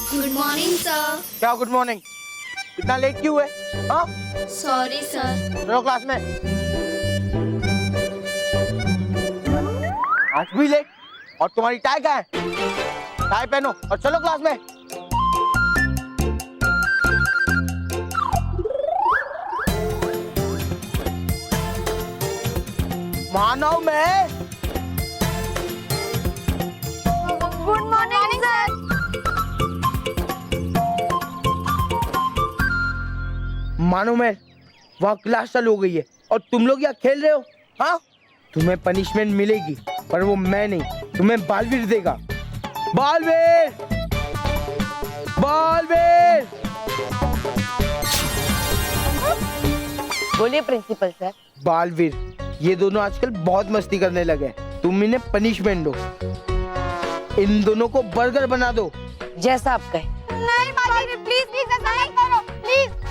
Good morning sir. क्या good morning? इतना late क्यों है? हाँ? Sorry sir. चलो क्लास में। आज भी लेट। और तुम्हारी टाई कहाँ है? टाई पहनो और चलो क्लास में। मानव में। Good morning sir. मानो मैं वहाँ क्लास चालू हो गई है और तुम लोग यहाँ खेल रहे हो। हाँ, तुम्हें पनिशमेंट मिलेगी पर वो मैं नहीं, तुम्हें बालवीर देगा। बालवीर, बालवीर। बोलिए प्रिंसिपल सर। बालवीर, ये दोनों आजकल बहुत मस्ती करने लगे हैं, तुम इन्हें पनिशमेंट दो। इन दोनों को बर्गर बना दो। जैसा आप कहें। नहीं बालवीर, प्लीज प्लीज ऐसा नहीं करो प्लीज।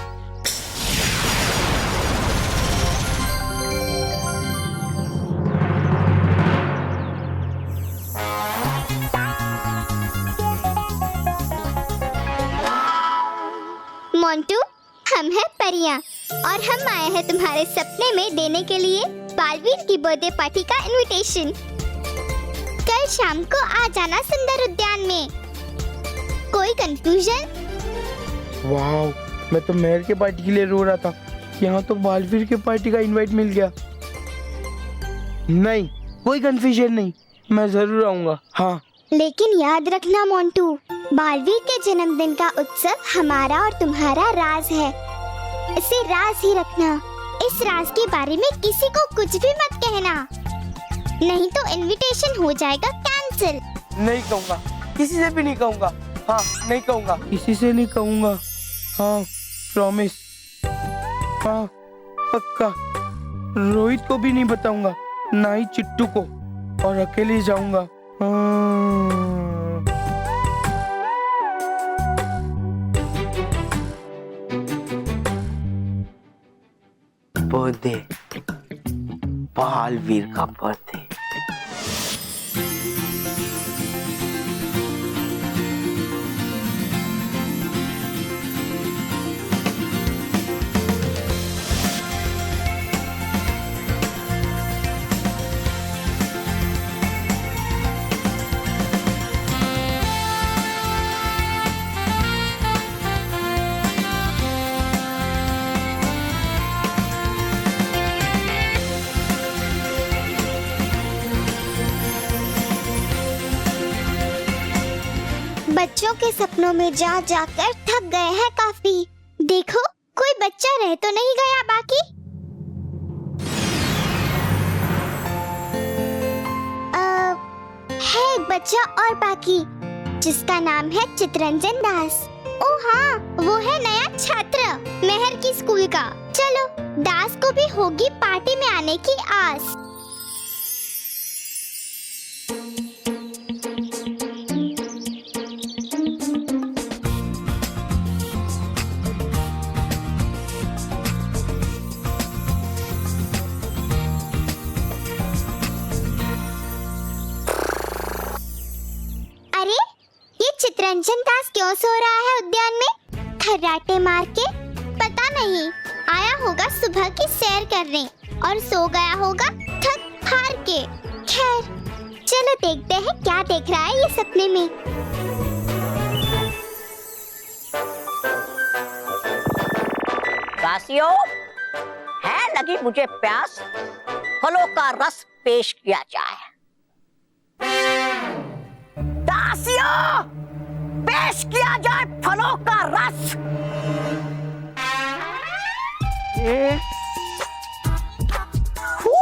मोंटू, हम हैं परियां और हम आए हैं तुम्हारे सपने में देने के लिए बालवीर की बर्थडे पार्टी का इनविटेशन। कल शाम को आ जाना सुंदर उद्यान में। कोई कंफ्यूजन? वाह, मैं तो मेहर के पार्टी के लिए रो रहा था, यहाँ तो बालवीर के पार्टी का इनवाइट मिल गया। नहीं, कोई कंफ्यूजन नहीं, मैं जरूर आऊंगा। हाँ, लेकिन याद रखना मोंटू, बालवीर के जन्मदिन का उत्सव हमारा और तुम्हारा राज है। इसे राज ही रखना। इस राज के बारे में किसी को कुछ भी मत कहना, नहीं तो इनविटेशन हो जाएगा कैंसिल। नहीं कहूँगा, किसी से भी नहीं कहूँगा। हाँ, नहीं कहूँगा, किसी से नहीं कहूँगा। हाँ, प्रॉमिस। हाँ, पक्का। रोहित को भी नहीं बताऊंगा, ना ही चिट्टू को, और अकेले जाऊंगा। बर्थडे, बालवीर का बर्थडे। बच्चों के सपनों में जा जाकर थक गए हैं काफी। देखो, कोई बच्चा रह तो नहीं गया बाकी? है एक बच्चा और बाकी, जिसका नाम है चितरंजन दास। ओ हाँ, वो है नया छात्र मेहर की स्कूल का। चलो, दास को भी होगी पार्टी में आने की आस। चितरंजन दास क्यों सो रहा है उद्यान में खर्राटे मार के? पता नहीं, आया होगा सुबह की सैर करने और सो गया होगा थक हार के। खैर, चलो देखते हैं क्या देख रहा है ये सपने में। दासियों, है लगी मुझे प्यास, फलों का रस पेश किया जाए। दासियों, पेश किया जाए फलों का रस।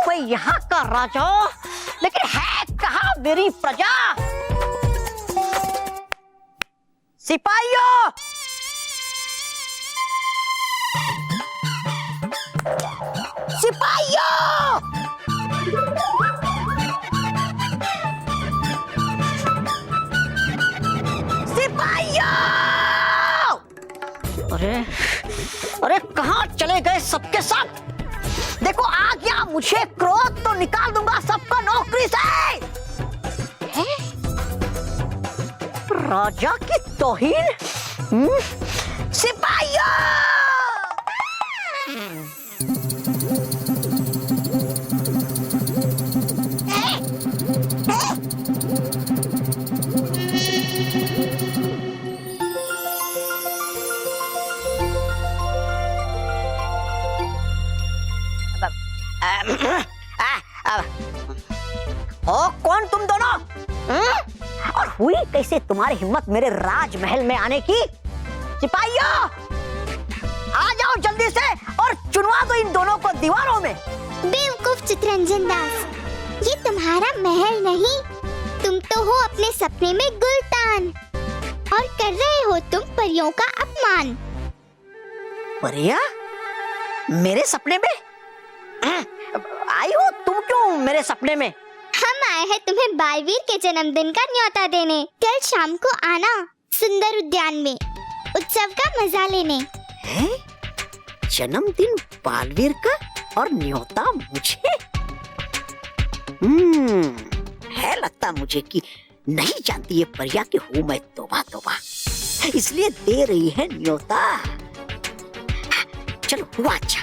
मैं यहाँ का राजा, लेकिन है कहाँ मेरी प्रजा? सिपाहियों, सिपाहियों, सिपाहियों! अरे कहाँ चले गए सबके सब? देखो आ गया मुझे क्रोध तो निकाल दूंगा सबको नौकरी से। राजा की तौहीन? सिपाहियों! ओ कौन तुम दोनों? और हुई कैसे तुम्हारी हिम्मत मेरे राजमहल में आने की? सिपाहियों, आ जाओ जल्दी से और चुनवा दो इन दोनों को दीवारों में। बेवकूफ चितरंजन दास, ये तुम्हारा महल नहीं, तुम तो हो अपने सपने में गुलतान और कर रहे हो तुम परियों का अपमान। परिया? मेरे सपने में? आई हो तुम क्यों मेरे सपने में? हम आए हैं तुम्हें बालवीर के जन्मदिन का न्योता देने। कल शाम को आना सुंदर उद्यान में उत्सव का मजा लेने। है? जन्मदिन बालवीर का और न्योता मुझे? है लगता मुझे कि नहीं जानती ये परिया कि हूँ मैं तोबा तोबा, इसलिए दे रही है न्योता। चलो हुआ अच्छा,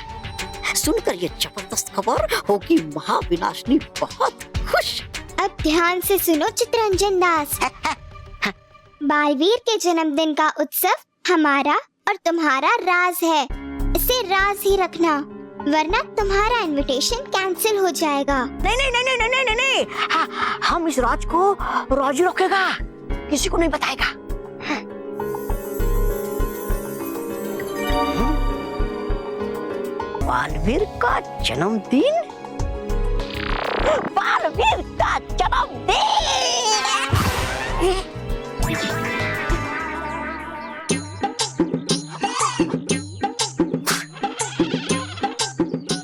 सुनकर ये जबरदस्त खबर होगी महाविनाशनी बहुत खुश। अब ध्यान से सुनो चितरंजन दास, बालवीर के जन्मदिन का उत्सव हमारा और तुम्हारा राज है, इसे राज ही रखना वरना तुम्हारा इनविटेशन कैंसिल हो जाएगा। नहीं नहीं नहीं नहीं नहीं नहीं नहीं, हम इस राज को राज रखेगा, किसी को नहीं बताएगा। बालवीर का जन्मदिन? बालवीर का जन्मदिन!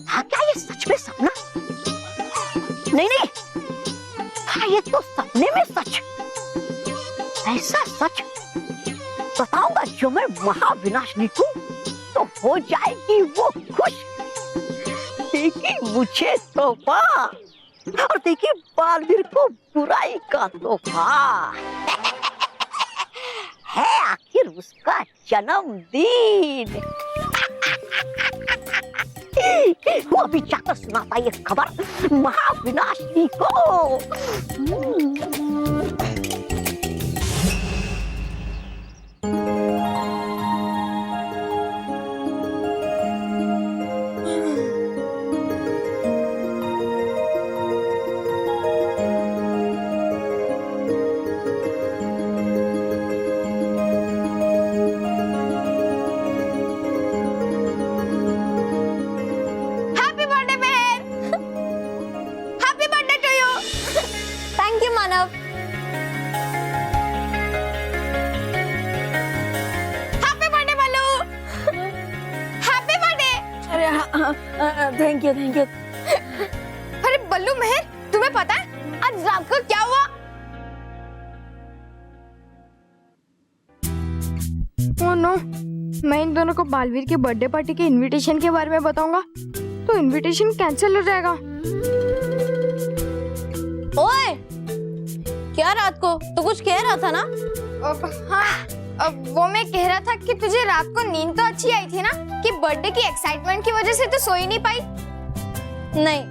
हाँ क्या ये सच में सपना? नहीं नहीं, हाँ ये तो सपने में सच। ऐसा सच बताऊंगा जो मैं महाविनाशनी हूँ तो हो जाएगी वो खुश। देखी मुझे तोहफा और देखी बालवीर को बुराई का तोहफा। है आखिर उसका जन्मदिन। वो अभी जाकर सुनाता ये खबर महाविनाशनी को। Thank you thank you. अरे बल्लू मेहर, तुम्हें पता है आज रात को क्या हुआ? ओह नो, मैं इन दोनों को बालवीर के बर्थडे पार्टी के इनविटेशन के बारे में बताऊंगा तो इनविटेशन कैंसिल हो जाएगा। ओए, क्या रात को तू कुछ कह रहा था ना? हाँ, वो मैं कह रहा था कि तुझे रात को नींद तो अच्छी आई थी ना, कि बर्थडे की एक्साइटमेंट की वजह से तो सो ही नहीं पाई। नहीं,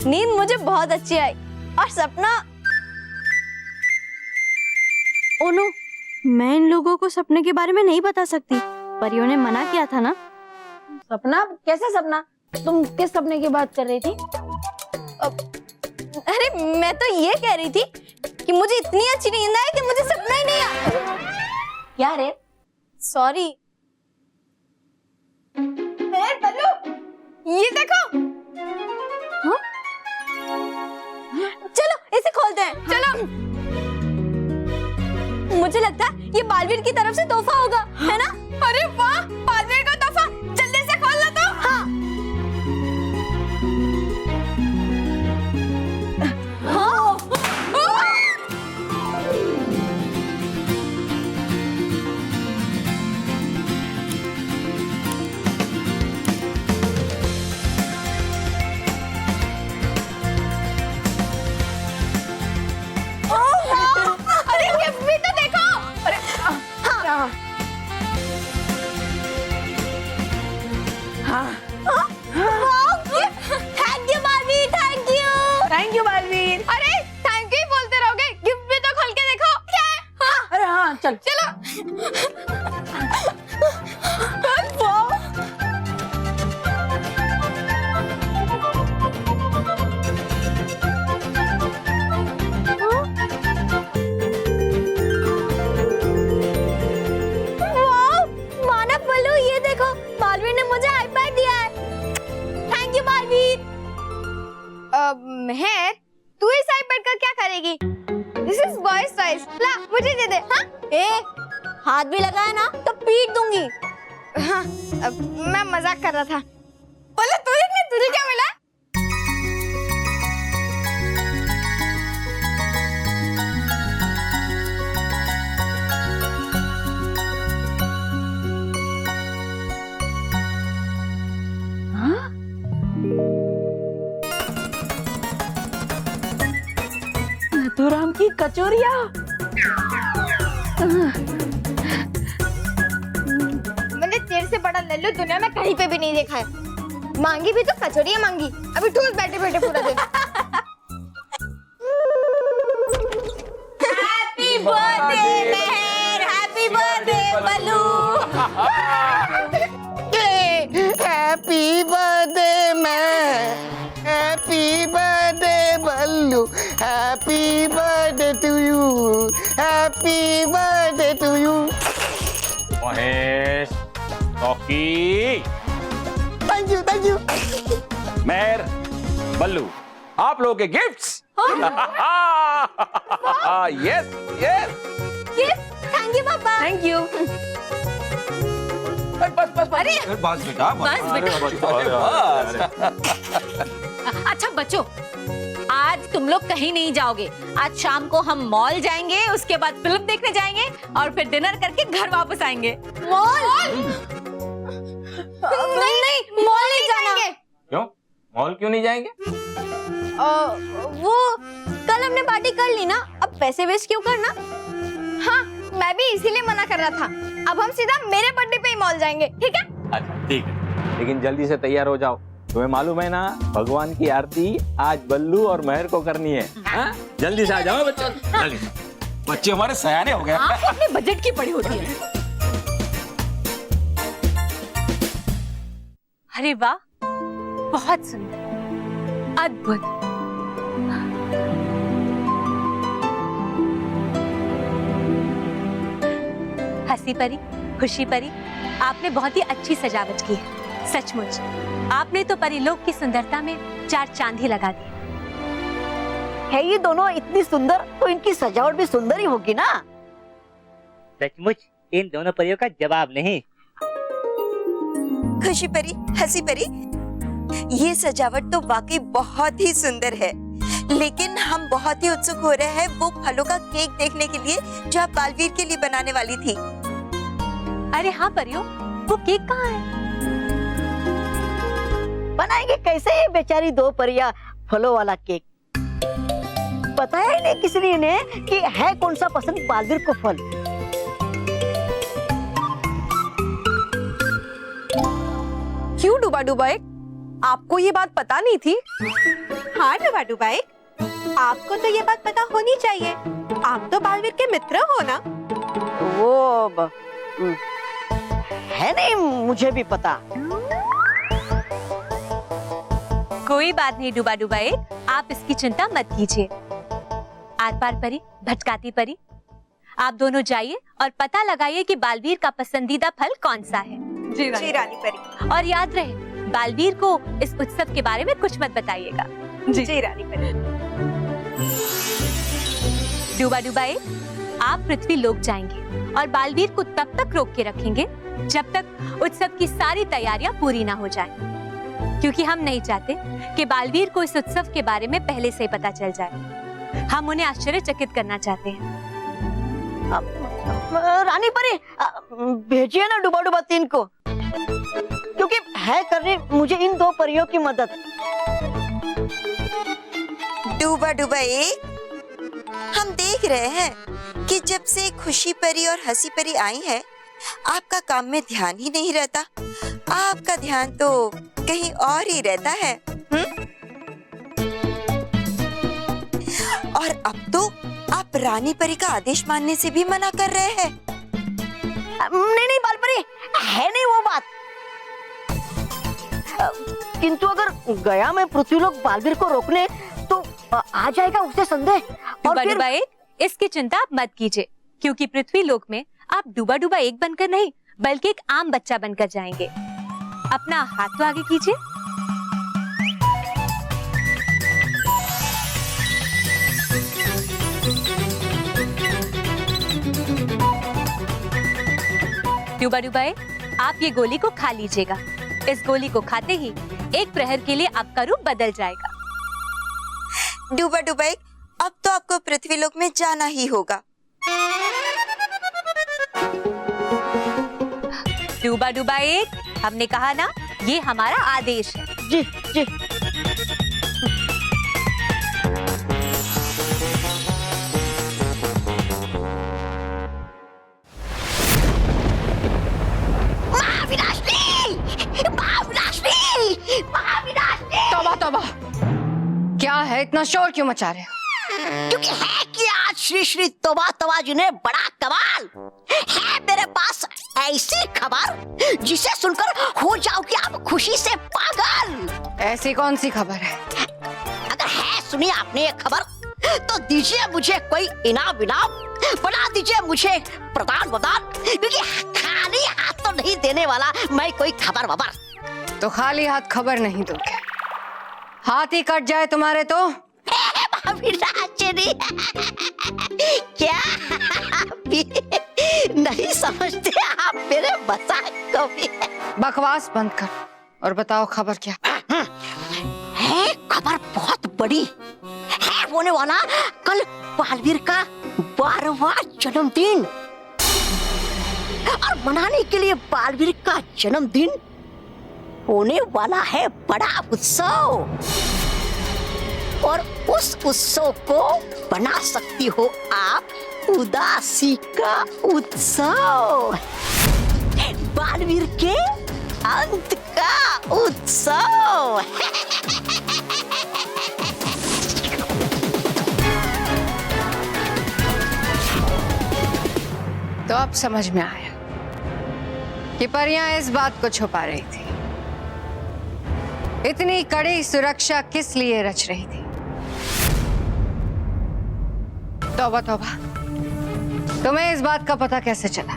नींद मुझे बहुत अच्छी आई और सपना। ओनो, मैं इन लोगों को सपने के बारे में नहीं बता सकती, परियों ने मना किया था ना। सपना? कैसा सपना? तुम किस सपने की बात कर रही थी? अरे मैं तो ये कह रही थी कि मुझे इतनी अच्छी नींद आई कि मुझे सपना ही नहीं आया। क्या रे? सॉरी। बल्लू, ये देखो। हाँ? चलो इसे खोलते हैं। चलो। मुझे लगता है ये बालवीर की तरफ से तोहफा होगा, है ना? अरे वाह, बालवीर का तोहफा, जल्दी से खोल लो तो। हाँ। मेहर, तू इस साइड बैठकर क्या करेगी? This is boys choice. ला मुझे दे दे। हाँ ए, हाथ भी लगाया ना तो पीट दूंगी। हाँ, मैं मजाक कर रहा था। बोले तुझे क्या मिला? नथुराम की कचौरिया। मैंने तेरे से बड़ा लल्लू दुनिया में कहीं पे भी नहीं देखा है। मांगी भी तो कचौरियां मांगी, अभी ठूस बैठे बैठे पूरा दिन। Happy birthday Mehar, happy birthday Ballu. Happy birthday मैं, happy birthday Ballu, happy birthday to you, happy birthday to you. Mahesh, टॉकी, थैंक यू। मेहर, बल्लू, आप लोगों के gifts. Yes yes. Thank you papa. Thank you. बस बेटा, अच्छा बच्चों, आज तुम लोग कहीं नहीं जाओगे। आज शाम को हम मॉल जाएंगे, उसके बाद फिल्म देखने जाएंगे और फिर डिनर करके घर वापस आएंगे। मॉल? नहीं, मॉल नहीं जाना। क्यों? मॉल क्यों नहीं जाएंगे? वो कल हमने पार्टी कर ली ना, अब पैसे वेस्ट क्यों करना? हाँ, मैं भी इसीलिए मना कर रहा था। अब हम सीधा मेरे बर्थडे पे ही मॉल जाएंगे, ठीक है? अच्छा ठीक है, लेकिन जल्दी से तैयार हो जाओ। तुम्हें मालूम है ना, भगवान की आरती आज बल्लू और मेहर को करनी है। हाँ? जल्दी से आ जाओ बच्चे, जल्दी। बच्चे हमारे सयाने हो गए। आप अपने बजट की पड़ी होती है। अरे वाह, बहुत सुंदर, अद्भुत। हंसी परी, खुशी परी, आपने बहुत ही अच्छी सजावट की है। सचमुच आपने तो परिलोक की सुंदरता में चार चांद ही लगा दी। है ये दोनों इतनी सुंदर तो इनकी सजावट भी सुंदर ही होगी ना। सचमुच इन दोनों परियों का जवाब नहीं। खुशी परी, हंसी परी, ये सजावट तो वाकई बहुत ही सुंदर है, लेकिन हम बहुत ही उत्सुक हो रहे हैं वो फलों का केक देखने के लिए जो आप बालवीर के लिए बनाने वाली थी। अरे हाँ परियों, वो केक कहाँ है? बनाएंगे कैसे ये बेचारी दो परियां फलों वाला केक? बताया ही नहीं किसी ने इन्हें कि है कौन सा पसंद बालवीर को फल। क्यों डुबा डुबाए, आपको ये बात पता नहीं थी? हाँ डुबा डुबाए, आपको तो ये बात पता होनी चाहिए, आप तो बालवीर के मित्र हो ना। वो है नहीं, मुझे भी पता। कोई बात नहीं डुबा डुबाए, आप इसकी चिंता मत कीजिए। आर पार परी, भटकाती परी, आप दोनों जाइए और पता लगाइए कि बालवीर का पसंदीदा फल कौन सा है। जी रानी परी। और याद रहे, बालवीर को इस उत्सव के बारे में कुछ मत बताइएगा। जी रानी परी। डुबा डुबाए, आप पृथ्वी लोक जाएंगे और बालवीर को तब तक रोक के रखेंगे जब तक उत्सव की सारी तैयारियां पूरी ना हो जाएं, क्योंकि हम नहीं चाहते कि बालवीर को इस उत्सव के बारे में पहले से ही पता चल जाए। हम उन्हें आश्चर्यचकित करना चाहते हैं। रानी परी, भेजिए ना डुबा डुबा तीन को, क्योंकि है करनी मुझे इन दो परियों की मदद। डुबा डुबाए, हम देख रहे हैं कि जब से खुशी परी और हंसी परी आई है, आपका काम में ध्यान ही नहीं रहता। आपका ध्यान तो कहीं और ही रहता है। और अब तो आप रानी परी का आदेश मानने से भी मना कर रहे हैं। नहीं बाल परी, है नहीं वो बात। किंतु अगर गया मैं पृथ्वीलोक बालवीर को रोकने तो आ जाएगा उसे संदेह। और फिर डुबा एक, इसकी चिंता आप मत कीजिए, क्योंकि पृथ्वी लोक में आप डुबा डुबा एक बनकर नहीं बल्कि एक आम बच्चा बनकर जाएंगे। अपना हाथ तो आगे कीजिए। डूबा डुबाए, आप ये गोली को खा लीजिएगा। इस गोली को खाते ही 1 प्रहर के लिए आपका रूप बदल जाएगा। डूबा डुबाई, अब तो आपको पृथ्वीलोक में जाना ही होगा। डूबा डुबाए, हमने कहा ना, ये हमारा आदेश है। जी जी। तौबा तौबा, क्या है, इतना शोर क्यों मचा रहे हो? क्योंकि है कि आज श्री श्री तौबा तौबा जी ने बड़ा कमाल है मेरे पास ऐसी खबर जिसे सुनकर हो जाओगे आप खुशी से पागल। ऐसी कौन सी खबर है? अगर है सुनी आपने ये खबर तो दीजिए मुझे कोई इनाम विनाम, बना दीजिए मुझे प्रदान वदान, क्योंकि खाली हाथ तो नहीं देने वाला मैं कोई खबर वबर। तो खाली हाथ खबर नहीं दोगे, हाथ ही कट जाए तुम्हारे तो? क्या भी नहीं समझते आप मेरे मजाक को भी? बकवास बंद कर और बताओ खबर क्या है। खबर बहुत बड़ी है, होने वाला कल बालवीर का 12वां जन्मदिन, और मनाने के लिए बालवीर का जन्मदिन होने वाला है बड़ा उत्सव, और उस उत्सव को बना सकती हो आप उदासी का उत्सव, बालवीर के अंत का उत्सव। तो अब समझ में आया कि परियां इस बात को छुपा रही थी। इतनी कड़ी सुरक्षा किस लिए रच रही थी? तौबा तौबा, तुम्हें इस बात का पता कैसे चला?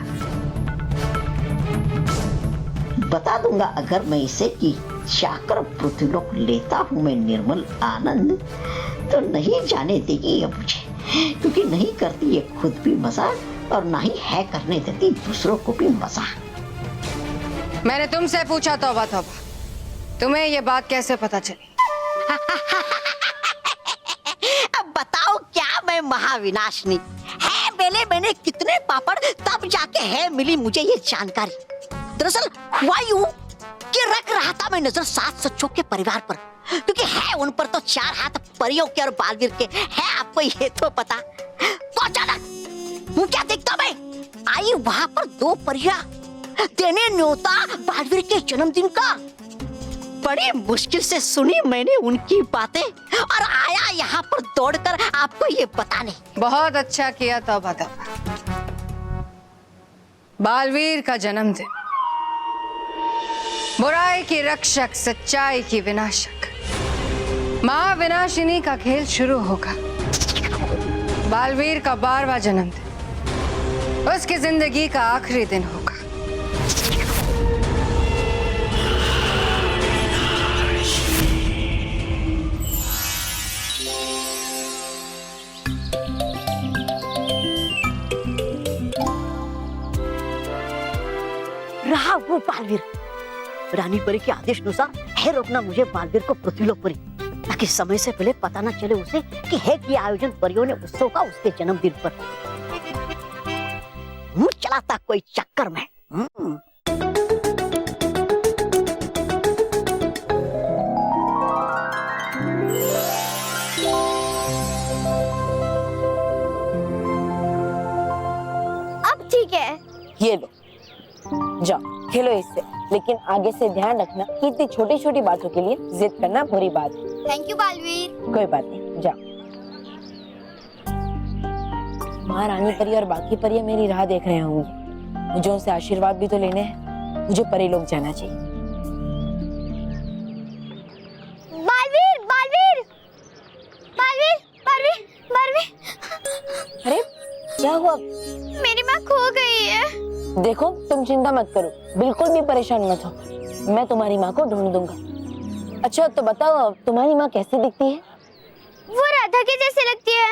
बता दूंगा अगर मैं इसे कि जाकर पृथ्वीलोक लेता हूँ मैं निर्मल आनंद, तो नहीं जाने देगी ये मुझे, क्योंकि नहीं करती ये खुद भी मजाक और ना ही है करने देती दूसरों को भी मजाक। मैंने तुमसे पूछा तौबा तौबा, तुम्हें ये बात कैसे पता चली? अब बताओ क्या मैं महाविनाशनी है बेले मैंने कितने पापड़ तब जाके है मिली मुझे ये जानकारी। दरअसल हुआ यूं कि रख रहा था मैं नजर 7 सच्चों के परिवार पर, क्योंकि है उन पर तो 4 हाथ परियों के और बालवीर के है, आपको ये तो पता। तो अचानक वो क्या देखता मैं आई वहां पर 2 परियां देने न्योता बालवीर के जन्मदिन का। बड़ी मुश्किल से सुनी मैंने उनकी बातें और आया यहाँ पर दौड़कर आपको ये बताने। बहुत अच्छा किया तौबा तौबा। बालवीर का जन्मदिन, बुराई की रक्षक, सच्चाई की विनाशक, महाविनाशिनी का खेल शुरू होगा। बालवीर का 12वां जन्मदिन उसकी जिंदगी का आखिरी दिन होगा। रहा वो बालवीर, रानी परी के आदेश अनुसार है रोकना मुझे बालवीर को पृथ्वीलोक परी, ताकि समय से पहले पता न चले उसे कि है कि आयोजन परियों ने उत्सव का उसके जन्मदिन पर। मुझ चलाता कोई चक्कर में। अब ठीक है। ये लो, जाओ खेलो इससे, लेकिन आगे से ध्यान रखना कि इतनी छोटी छोटी बातों के लिए जिद करना बुरी बात है। Thank you Baalveer. कोई बात नहीं, जाओ। महारानी परी और बाकी परियां मेरी राह देख रहे होंगे, मुझे उनसे आशीर्वाद भी तो लेने हैं। मुझे परी लोग जाना चाहिए। बालवीर बालवीर बालवीर बालवीर बालवीर। अरे क्या हुआ? मेरी माँ खो गई है। देखो तुम चिंता मत करो, बिल्कुल भी परेशान मत हो, मैं तुम्हारी माँ को ढूंढ दूंगा। अच्छा तो बताओ तुम्हारी माँ कैसी दिखती है? वो राधा के जैसे लगती है।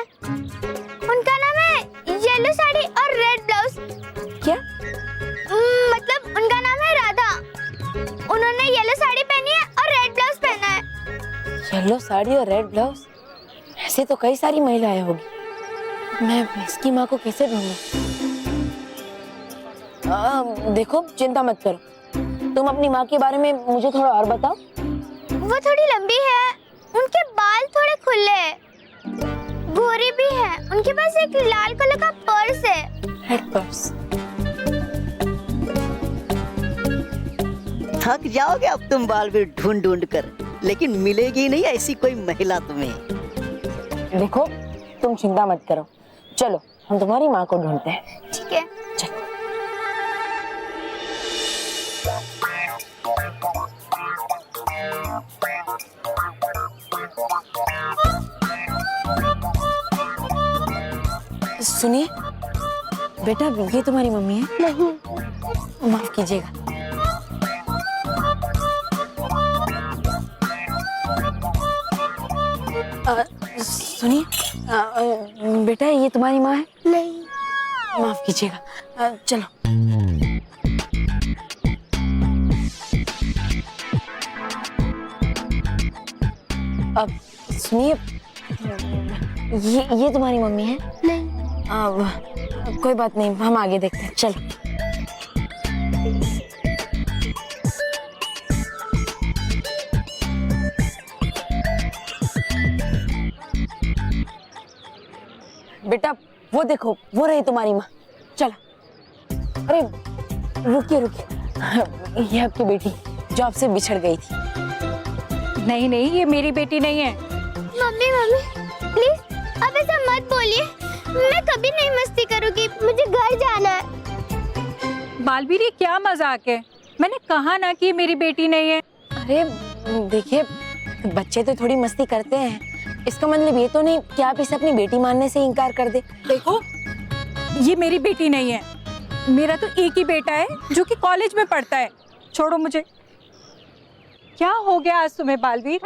उनका नाम है येलो साड़ी और रेड ब्लाउज। क्या? येलो साड़ी और रेड ब्लाउज, ऐसे तो कई सारी महिलाएं होगी। मैं इसकी माँ को कैसे ढूंढूं? देखो चिंता मत करो, तुम अपनी माँ के बारे में मुझे थोड़ा और बताओ। वो थोड़ी लंबी है, उनके बाल थोड़े खुले, गोरी भी है, उनके पास एक लाल कलर का पर्स है। Red purse. थक जाओगे अब तुम बालवीर ढूंढ ढूंढ कर, लेकिन मिलेगी नहीं ऐसी कोई महिला तुम्हें। देखो तुम चिंता मत करो, चलो हम तुम्हारी माँ को ढूंढते हैं। ठीक है। चलो। सुनिए बेटा, ये तुम्हारी मम्मी है? नहीं। माफ कीजिएगा। सुनिए बेटा, ये तुम्हारी माँ है? नहीं। माफ कीजिएगा। चलो। अब सुनिए, ये तुम्हारी मम्मी है? नहीं। कोई बात नहीं, हम आगे देखते हैं, चलो। बेटा वो देखो, वो रही तुम्हारी माँ, चलो। अरे रुकिए रुकिए, ये आपकी बेटी जो आपसे बिछड़ गई थी। नहीं नहीं, ये मेरी बेटी नहीं है। मम्मी मम्मी प्लीज अब ऐसा मत बोलिए, मैं कभी नहीं मस्ती करूंगी, मुझे घर जाना है। बालवीर ये क्या मजाक है? मैंने कहा ना कि मेरी बेटी नहीं है। अरे देखिए, बच्चे तो थोड़ी मस्ती करते हैं, इसका मतलब ये तो नहीं कि आप इसे अपनी बेटी मानने से इनकार कर दे। देखो ये मेरी बेटी नहीं है, मेरा तो एक ही बेटा है जो कि कॉलेज में पढ़ता है। छोड़ो मुझे। क्या हो गया आज तुम्हें बालवीर?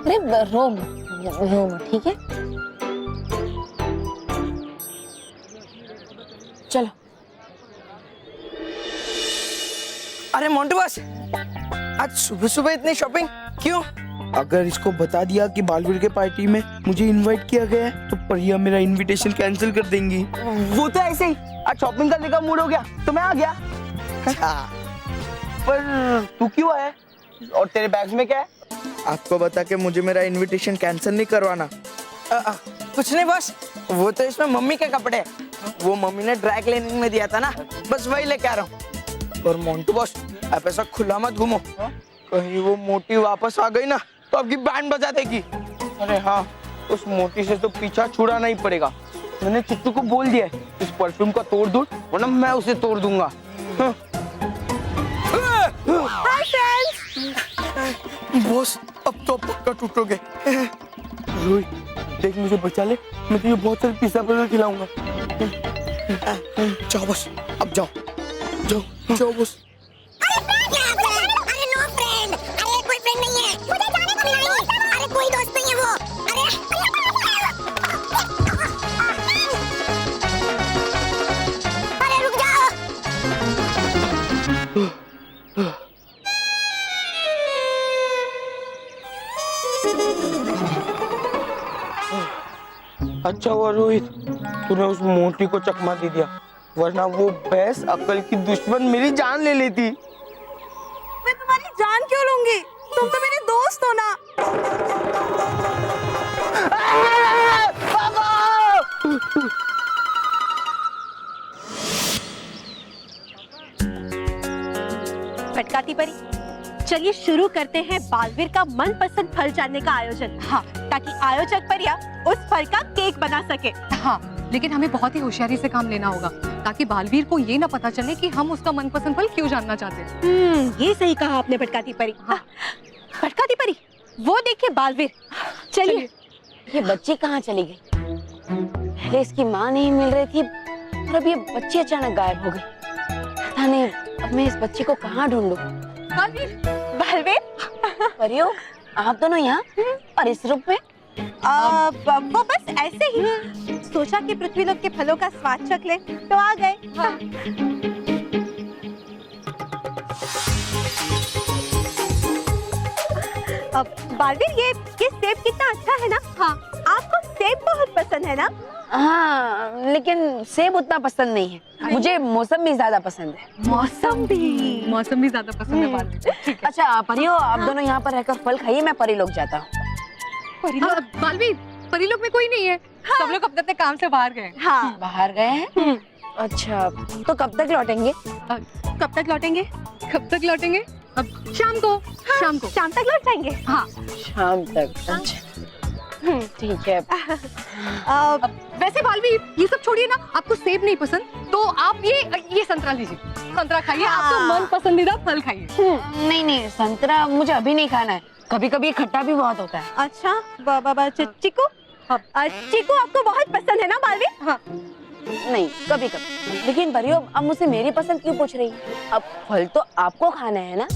अरे रोम रोम, ठीक है, चलो। अरे मोंटू बॉस, आज सुबह सुबह इतनी शॉपिंग क्यों? अगर इसको बता दिया कि बालवीर के पार्टी में मुझे इनवाइट किया गया है तो प्रिया मेरा इनविटेशन कैंसिल कर देंगी। वो तो ऐसे ही आज शॉपिंग करने का मूड हो गया तो मैं आ गया। अच्छा, पर तू क्यों आया और तेरे बैग में क्या है? आपको बता के मुझे मेरा इनविटेशन कैंसिल नहीं करवाना। कुछ नहीं बस, वो तो इसमें मम्मी के कपड़े हैं, वो मम्मी ने ड्राई क्लीनिंग में दिया था ना, बस वही लेके आ रहा हूँ। और मोंटू बॉस, आप ऐसा खुला मत घूमो, कहीं वो मोटी वापस आ गई ना तो आपकी बैंड बजा देगी। अरे हाँ, उस मोटी से तो पीछा छुड़ाना ही पड़ेगा। मैंने चिट्टू को बोल दिया है इस परफ्यूम का तोड़ दूं वरना मैं उसे तोड़ दूंगा। बॉस अब तो पक्का टूटोगे। रोहित देख, मुझे बचा ले, मैं तुझे बहुत सारे पिज्जा बर्गर खिलाऊंगा। जाओ बस, अब जाओ जाओ जाओ बस। अरे नो फ्रेंड, अरे कोई फ्रेंड नहीं है, मुझे जाने को मिला नहीं, अरे कोई दोस्त नहीं है वो, अरे रुक जाओ। अच्छा हुआ रोहित, तूने उस मोटी को चकमा दे दिया, वरना वो भैंस अक्ल की दुश्मन मेरी जान ले लेती। मैं तुम्हारी जान क्यों लूंगी? तुम तो मेरे दोस्त हो ना। पटकाती परी, चलिए शुरू करते हैं बालवीर का मनपसंद फल जानने का आयोजन। हाँ, ताकि आयोजक परिया उस फल का केक बना सके। हाँ, लेकिन हमें बहुत ही होशियारी से काम लेना होगा ताकि बालवीर को ये ना पता चले कि हम उसका मनपसंद फल क्यों जानना चाहते हैं। ये सही कहा आपने पटकाती परी। हाँ। पटकाती परी, वो देखिए बालवीर। चलिए। ये बच्ची कहाँ चली गई? पहले इसकी माँ नहीं मिल रही थी और अब ये बच्ची अचानक गायब हो गई। पता नहीं अब मैं इस बच्ची को कहाँ ढूंढूं? बालवीर, बालवीर, परियो, आप दोनों यहाँ और इस रूप में? वो बस ऐसे ही सोचा कि पृथ्वी लोक के फलों का स्वाद चख ले तो आ गए। हाँ। बालवीर ये सेब कितना अच्छा है ना। हाँ आपको सेब बहुत पसंद है ना। हाँ लेकिन सेब उतना पसंद नहीं है, मुझे मौसमी ज्यादा पसंद है। मौसमी ज्यादा पसंद है बालवीर। अच्छा परियो, आप दोनों यहाँ पर रहकर फल खाइए, मैं परिलोक जाता हूँ। बालवीर परिलोक में कोई नहीं है। सब लोग अपने अपने काम से बाहर गए। हाँ बाहर गए हैं। अच्छा तो कब तक लौटेंगे? कब तक लौटेंगे? कब तक लौटेंगे? अब शाम को। हाँ, शाम तक लौट जाएंगे। हाँ शाम तक। अच्छा ठीक है। वैसे बालवीर ये सब छोड़िए ना, आपको सेब नहीं पसंद तो आप ये संतरा लीजिए, संतरा खाइए। आपको मन पसंदीदा फल खाइए। नहीं संतरा मुझे अभी नहीं खाना है, कभी कभी खट्टा भी बहुत होता है। अच्छा चीकू, चीकू आपको बहुत पसंद है ना बालवीर? हाँ। नहीं कभी कभी, लेकिन परियो अब मुझसे मेरी पसंद क्यों पूछ रही है? अब फल तो आपको खाना है ना।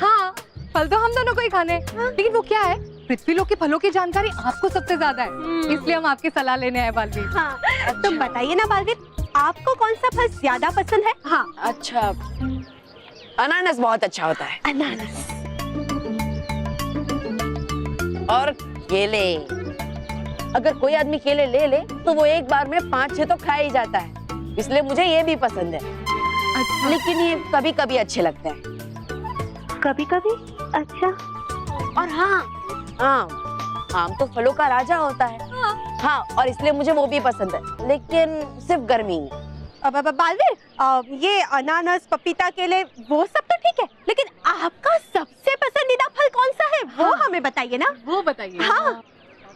हाँ फल तो हम दोनों को ही खाने हैं। लेकिन वो क्या है, पृथ्वी लोक के फलों की जानकारी आपको सबसे ज्यादा है, इसलिए हम आपकी सलाह लेने आए बालवीर। हाँ तो बताइए ना बालवीर, आपको कौन सा फल ज्यादा पसंद है? हाँ। अच्छा अनानास बहुत अच्छा होता है। अनानास और केले, अगर कोई आदमी केले ले ले तो वो एक बार में 5-6 तो खा ही जाता है, इसलिए मुझे ये भी पसंद है। अच्छा। लेकिन ये कभी कभी अच्छे लगते हैं। कभी कभी? अच्छा। और हाँ आम तो फलों का राजा होता है। हाँ और इसलिए मुझे वो भी पसंद है, लेकिन सिर्फ गर्मी में। अब बालवीर ये अनानास पपीता केले वो सब तो ठीक है, लेकिन आपका सबसे पसंदीदा फल कौन सा है वो हमें बताइए ना। वो बताइए। हाँ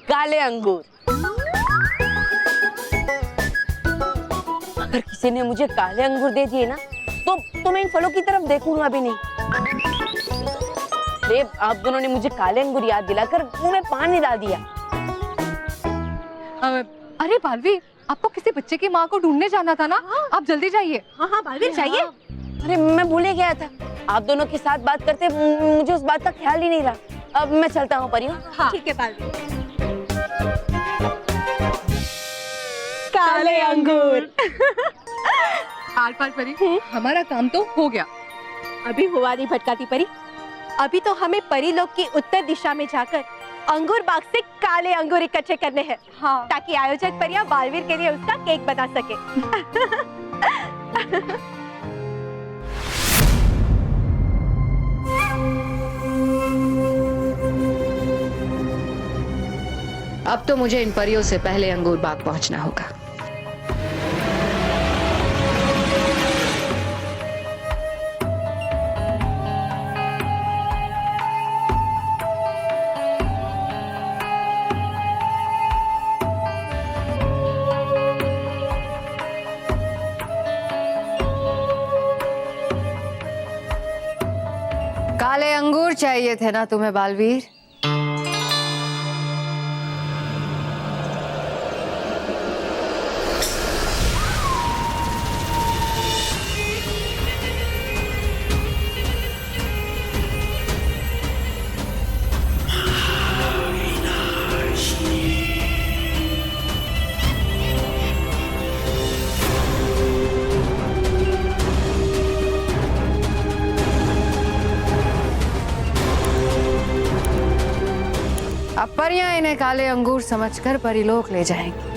काले अंगूर। अगर किसी ने मुझे काले अंगूर दे दिए ना तो मैं इन फलों की तरफ देखूंगा भी नहीं। आप दोनों ने मुझे काले अंगूर याद दिलाकर मुंह में पानी डाल दिया। अरे बालवीर आपको किसी बच्चे की माँ को ढूंढने जाना था ना। आप जल्दी जाइए। हाँ बालवीर जाइए। अरे मैं भूल ही गया था, आप दोनों के साथ बात करते मुझे उस बात का ख्याल ही नहीं रहा। अब मैं चलता हूँ परियो। हाँ ठीक है बालवीर। काले अंगूर। आर पार परी, हमारा काम तो हो गया। अभी हुआ नहीं भटकाती परी, अभी तो हमें परी लोक की उत्तर दिशा में जाकर अंगूर बाग से काले अंगूर इकट्ठे करने हैं। हाँ। ताकि आयोजक परिया बालवीर के लिए उसका केक बना सके। अब तो मुझे इन परियों से पहले अंगूर बाग पहुंचना होगा। काले अंगूर चाहिए थे ना तुम्हें बालवीर? अब परियां इन्हें काले अंगूर समझकर परिलोक ले जाएंगी।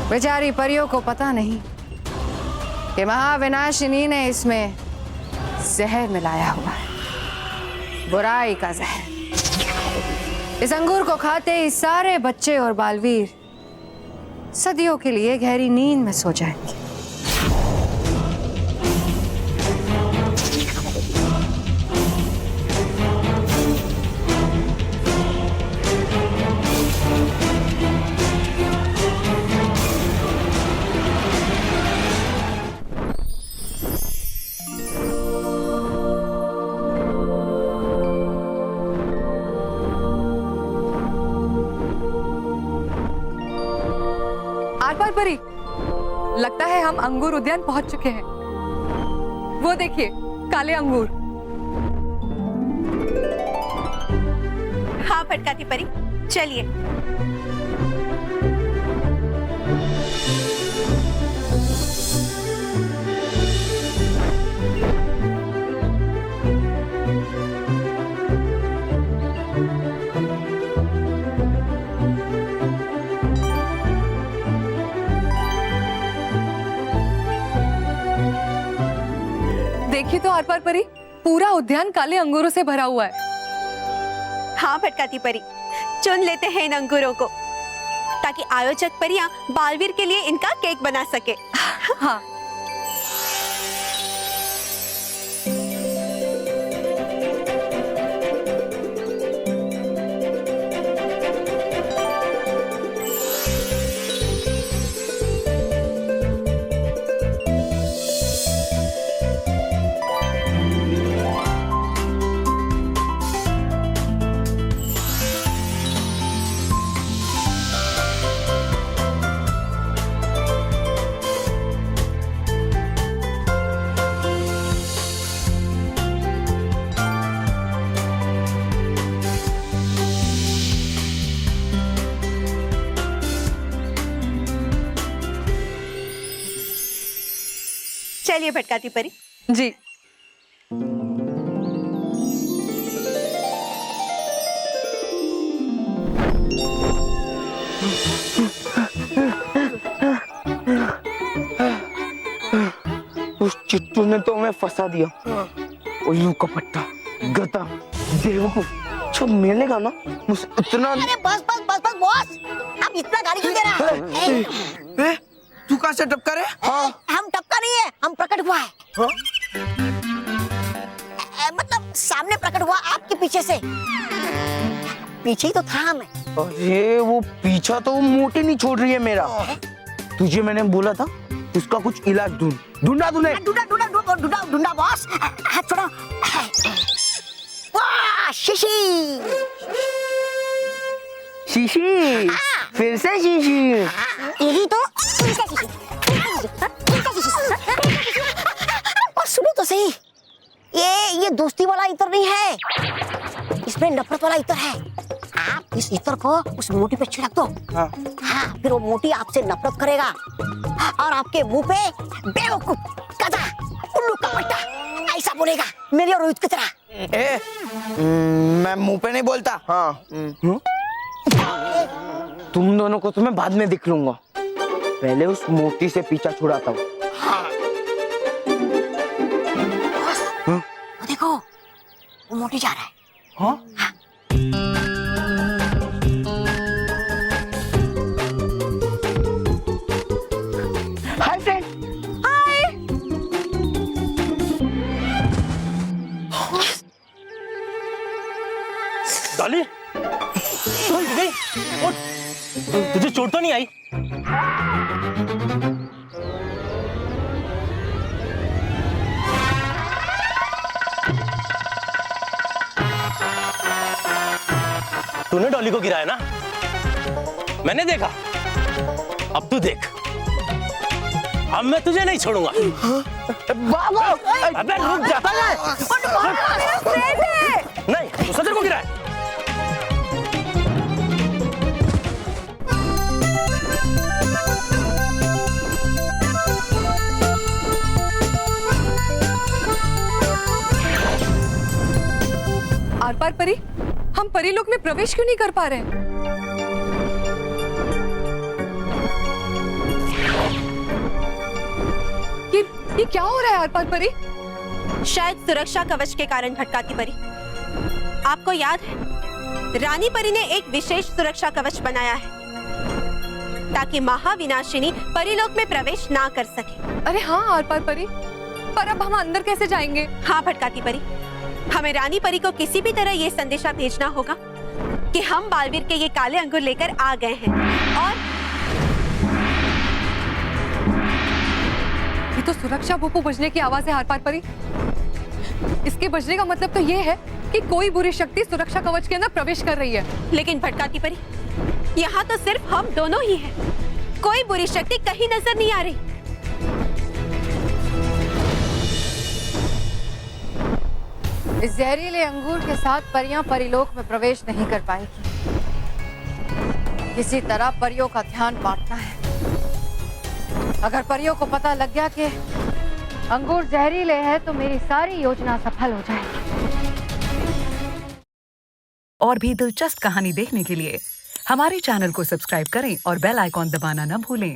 बेचारी परियों को पता नहीं कि महाविनाशिनी ने इसमें जहर मिलाया हुआ है, बुराई का जहर। इस अंगूर को खाते ही सारे बच्चे और बालवीर सदियों के लिए गहरी नींद में सो जाएंगे। आर परी, लगता है हम अंगूर उद्यान पहुंच चुके हैं। वो देखिए काले अंगूर। हाँ फटकाती परी, चलिए। देखिए तो आर पार परी, पूरा उद्यान काले अंगूरों से भरा हुआ है। हाँ फटकाती परी, चुन लेते हैं इन अंगूरों को ताकि आयोजक परियां बालवीर के लिए इनका केक बना सके। हाँ। चलिए फटकाती परी। जी। उस चिट्टू ने तो हमें फंसा दिया। उल्लू का पट्टा, गधा, बेवकूफ, जो मिलेगा ना मुझे इतना। अरे बस बस बस बस बॉस, अब इतना गाली क्यों दे रहा है? तू कहाँ से टपका रहे? हाँ। हम टपका नहीं है, हम प्रकट हुआ है। हाँ? मतलब सामने प्रकट हुआ आपके पीछे से। पीछे ही तो था हमें। अरे वो पीछा तो मोटी नहीं छोड़ रही है मेरा। तुझे मैंने बोला था उसका कुछ इलाज ढूंढा तूने? ढूंढा बॉस। हाथ छोड़ो। वाह शीशी। शीशी? फिर से शीशी? यही तो। और सुनो तो सही, ये दोस्ती वाला इत्र नहीं है, इसमें नफरत वाला इत्र है। आप इस इत्र को उस मोटी पे छिड़क दो। हाँ, फिर वो मोटी आपसे नफरत करेगा और आपके मुंह पे बेवकूफ, गधा, उल्लू का पट्टा ऐसा बोलेगा, मेरी और रोहित की तरह। मैं मुंह पे नहीं बोलता। हाँ। तुम दोनों को तो मैं बाद में दिख लूंगा, पहले उस मोटी से पीछा छुड़ाता हूँ। देखो वो मोटी जा रहा है। हाँ? Hi friend. हाय। डॉली, तुझे चोट तो नहीं आई? तूने डॉली को गिराया ना? मैंने देखा। अब तू देख, अब मैं तुझे नहीं छोड़ूंगा। बाबू! अबे रुक जा। नहीं, तू सदर को गिराया। आर पार परी, हम परीलोक में प्रवेश क्यों नहीं कर पा रहे हैं? ये क्या हो रहा है आर पार परी? शायद सुरक्षा कवच के कारण भटकाती परी। आपको याद है, रानी परी ने एक विशेष सुरक्षा कवच बनाया है ताकि महाविनाशिनी परीलोक में प्रवेश ना कर सके। अरे हाँ आर पार परी, पर अब हम अंदर कैसे जाएंगे? हाँ भटकाती परी, हमें रानी परी को किसी भी तरह ये संदेशा भेजना होगा कि हम बालवीर के ये काले अंगूर लेकर आ गए हैं। और ये तो सुरक्षा भूपू बजने की आवाज है आर पार परी। इसके बजने का मतलब तो ये है कि कोई बुरी शक्ति सुरक्षा कवच के अंदर प्रवेश कर रही है। लेकिन भटकाती परी, यहाँ तो सिर्फ हम दोनों ही हैं। कोई बुरी शक्ति कहीं नजर नहीं आ रही। इस जहरीले अंगूर के साथ परियां परिलोक में प्रवेश नहीं कर पाएगी। किसी तरह परियों का ध्यान बांटना है। अगर परियों को पता लग गया कि अंगूर जहरीले है तो मेरी सारी योजना सफल हो जाएगी। और भी दिलचस्प कहानी देखने के लिए हमारे चैनल को सब्सक्राइब करें और बेल आइकॉन दबाना न भूलें।